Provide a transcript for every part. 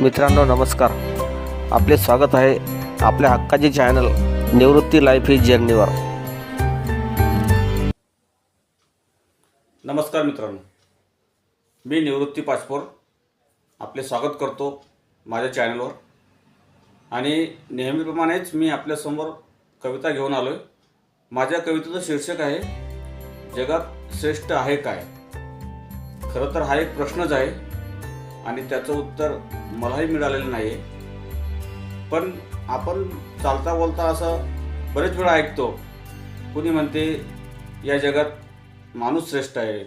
मित्रांनो नमस्कार. आपले स्वागत आहे आपल्या हक्काचे चॅनल निवृत्ती लाईफ इज जर्नीवर. नमस्कार मित्रांनो, मी निवृत्ती पाचपोर आपले स्वागत करतो माझ्या चॅनलवर. आणि नेहमीप्रमाणेच मी आपल्यासमोर कविता घेऊन आलो आहे. माझ्या कवितेचं शीर्षक आहे जगात श्रेष्ठ आहे काय. खरं तर हा एक प्रश्नच आहे आणि त्याचं उत्तर मलाही मिळालेलं नाही आहे. पण आपण चालता बोलता असं बरेच वेळा ऐकतो. कुणी म्हणते या जगात माणूस श्रेष्ठ आहे,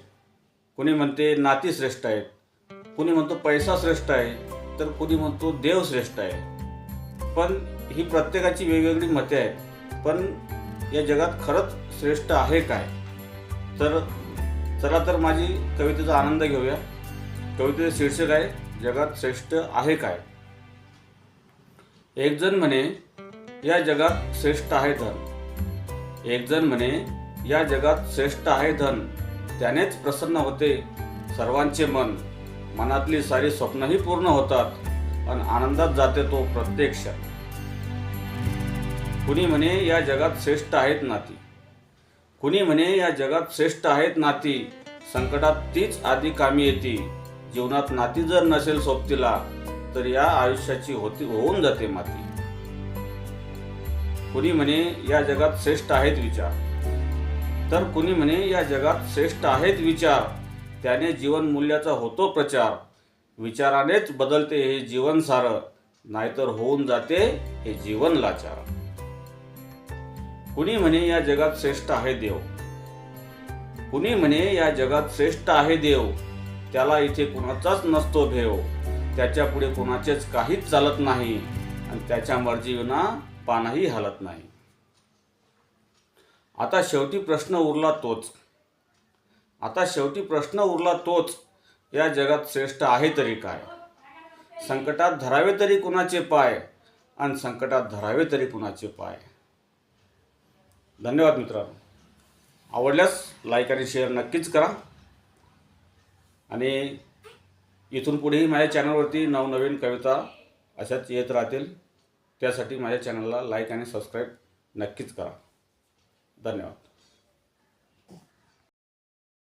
कुणी म्हणते नाती श्रेष्ठ आहेत, कुणी म्हणतो पैसा श्रेष्ठ आहे, तर कुणी म्हणतो देव श्रेष्ठ आहे. पण ही प्रत्येकाची वेगवेगळी मते आहेत. पण या जगात खरंच श्रेष्ठ आहे काय. तर चला तर माझी कवितेचा आनंद घेऊया. कवितेचं शीर्षक आहे जगात श्रेष्ठ आहे काय. एक जण म्हणे या जगात श्रेष्ठ आहे धन, एक जण म्हणे या जगात श्रेष्ठ आहे धन, त्यानेच प्रसन्न होते सर्वांचे मन, मनातली सारी स्वप्नही पूर्ण होतात आणि आनंदात जाते तो प्रत्येक क्षण. कुणी म्हणे या जगात श्रेष्ठ आहेत नाती, कुणी म्हणे या जगात श्रेष्ठ आहेत नाती, संकटात तीच आधी कामी येती, जीवनात नाती जर नसेल सोबतीला तर या आयुष्याची होऊन जाते माती. कुणी म्हणे या जगात श्रेष्ठ आहेत विचार, तर कुणी म्हणे या जगात श्रेष्ठ आहेत विचार, त्याने जीवन मूल्याचा होतो प्रचार, विचारानेच बदलते हे जीवन सारं, नाहीतर होऊन जाते हे जीवन लाचार. कुणी म्हणे या जगात श्रेष्ठ आहे देव, कुणी म्हणे या जगात श्रेष्ठ आहे देव, त्याला इथे कुणाचाच नसतो भेव, त्याच्या पुढे कुणाचेच काहीच चालत नाही आणि त्याच्या मर्जीविना पानही हलत नाही. आता शेवटी प्रश्न उरला तोच, आता शेवटी प्रश्न उरला तोच, या जगात श्रेष्ठ आहे तरी काय. संकटात धरावे तरी कुणाचे पाय आणि संकटात धरावे तरी कुणाचे पाय. धन्यवाद मित्रांनो. आवडल्यास लाईक आणि शेअर नक्कीच करा. आणि इथून पुढेही माझ्या चॅनलवरती नवनवीन कविता अशाच येत राहतील. त्यासाठी माझ्या चॅनलला लाईक आणि सबस्क्राईब नक्कीच करा. धन्यवाद.